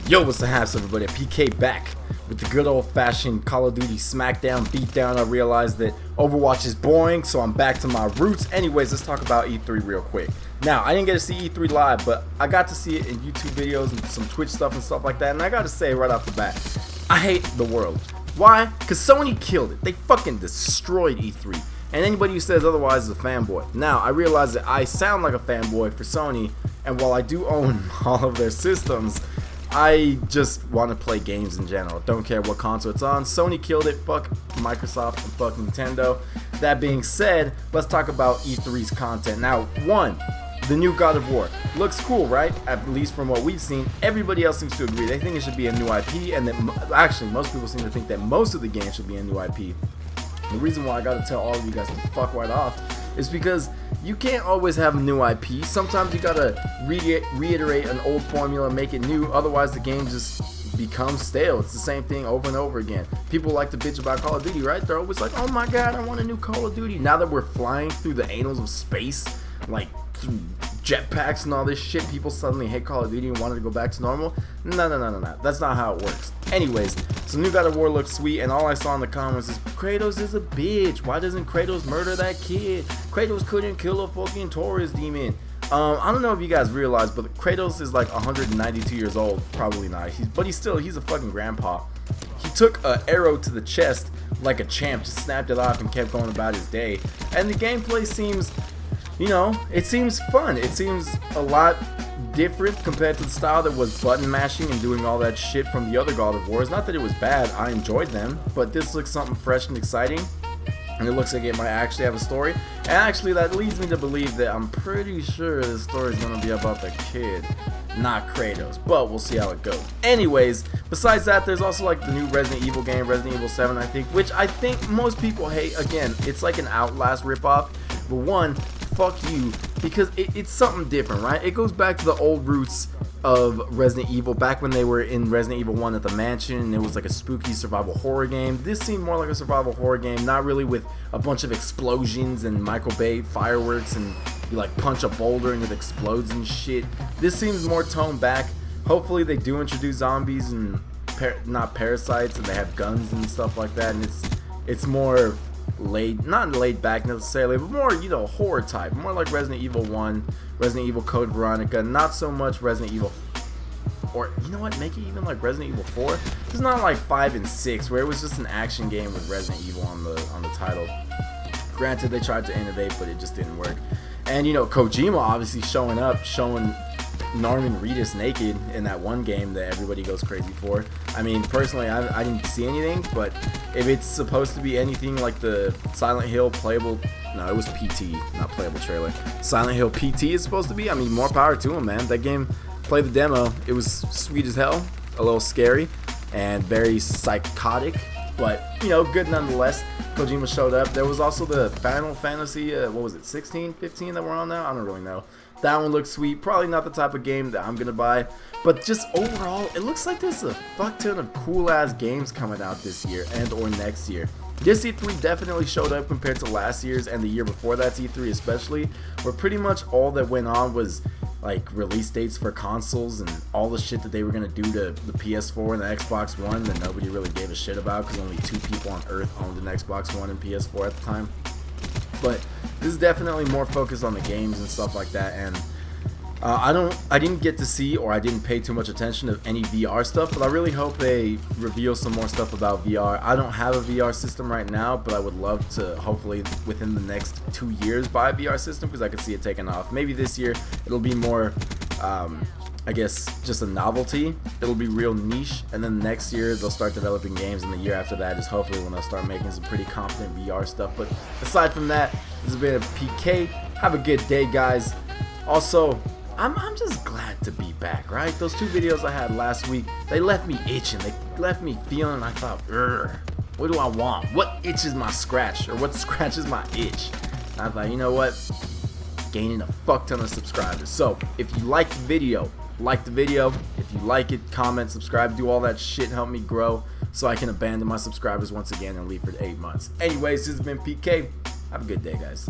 Yo, what's the haps, everybody? PK back with the good old-fashioned Call of Duty Smackdown beatdown. I realized that Overwatch is boring, so I'm back to my roots. Anyways, let's talk about E3 real quick. Now, I didn't get to see E3 live, but I got to see it in YouTube videos and some Twitch stuff and stuff like that. And I gotta say right off the bat, I hate the world. Why? Because Sony killed it. They fucking destroyed E3. And anybody who says otherwise is a fanboy. Now, I realize that I sound like a fanboy for Sony, and while I do own all of their systems, I just want to play games in general. Don't care what console it's on. Sony killed it. Fuck Microsoft and fuck Nintendo. That being said, let's talk about E3's content. Now, one, the new God of War. Looks cool, right? At least from what we've seen. Everybody else seems to agree. They think it should be a new IP, and that actually most people seem to think that most of the games should be a new IP. The reason why I gotta tell all of you guys to fuck right off is because you can't always have a new IP. Sometimes you gotta reiterate an old formula, make it new, otherwise the game just becomes stale. It's the same thing over and over again. People like to bitch about Call of Duty, right? They're always like, oh my god, I want a new Call of Duty. Now that we're flying through the annals of space, like through jetpacks and all this shit, people suddenly hate Call of Duty and wanted to go back to normal. No. That's not how it works. Anyways, so new God of War looks sweet, and all I saw in the comments is Kratos is a bitch. Why doesn't Kratos murder that kid? Kratos couldn't kill a fucking Taurus demon. I don't know if you guys realize, but Kratos is like 192 years old. Probably not. He's a fucking grandpa. He took an arrow to the chest like a champ, just snapped it off and kept going about his day. And the gameplay seems, it seems fun. It seems a lot different compared to the style that was button mashing and doing all that shit from the other God of Wars. Not that it was bad, I enjoyed them, but this looks something fresh and exciting, and it looks like it might actually have a story. And actually, that leads me to believe that I'm pretty sure the story is going to be about the kid, not Kratos, but we'll see how it goes. Anyways, besides that, there's also like the new Resident Evil game, Resident Evil 7, I think, which I think most people hate. Again, it's like an Outlast ripoff, but one, fuck you, because it's something different, right? It goes back to the old roots of Resident Evil, back when they were in Resident Evil 1 at the mansion, and it was like a spooky survival horror game. This seemed more like a survival horror game, not really with a bunch of explosions and Michael Bay fireworks, and you like punch a boulder and it explodes and shit. This seems more toned back. Hopefully they do introduce zombies and not parasites, and they have guns and stuff like that, and it's more not laid back necessarily, but more, horror type, more like Resident Evil 1, Resident Evil Code Veronica, not so much Resident Evil, or you know what, make it even like Resident Evil 4. It's not like 5 and 6 where it was just an action game with Resident Evil on the title. Granted, they tried to innovate, but it just didn't work. And Kojima obviously showing Norman Reedus naked in that one game that everybody goes crazy for. I mean, personally, I didn't see anything, but if it's supposed to be anything like the Silent Hill playable, no, it was PT, not playable trailer. Silent Hill PT is supposed to be, I mean, more power to him, man. That game, play the demo, it was sweet as hell, a little scary, and very psychotic, but, good nonetheless. Kojima showed up. There was also the Final Fantasy, 16, 15 that we're on now? I don't really know. That one looks sweet. Probably not the type of game that I'm gonna buy, but just overall, it looks like there's a fuck ton of cool ass games coming out this year and or next year. This E3 definitely showed up compared to last year's and the year before that's E3 especially, where pretty much all that went on was like release dates for consoles and all the shit that they were gonna do to the PS4 and the Xbox One that nobody really gave a shit about because only 2 people on Earth owned an Xbox One and PS4 at the time. But this is definitely more focused on the games and stuff like that, and I didn't get to see, or I didn't pay too much attention to any VR stuff, but I really hope they reveal some more stuff about VR. I don't have a VR system right now, but I would love to hopefully within the next 2 years buy a VR system because I could see it taking off. Maybe this year it'll be more, I guess, just a novelty. It'll be real niche, and then next year they'll start developing games, and the year after that is hopefully when they'll start making some pretty confident VR stuff. But aside from that, this has been a PK. Have a good day, guys. Also, I'm just glad to be back, right? Those 2 videos I had last week, they left me itching. They left me feeling, I thought, what do I want? What itches my scratch? Or what scratches my itch? And I thought, you know what? Gaining a fuck ton of subscribers. So, if you liked the video, like the video. If you like it, comment, subscribe, do all that shit, help me grow so I can abandon my subscribers once again and leave for 8 months. Anyways, this has been PK. Have a good day, guys.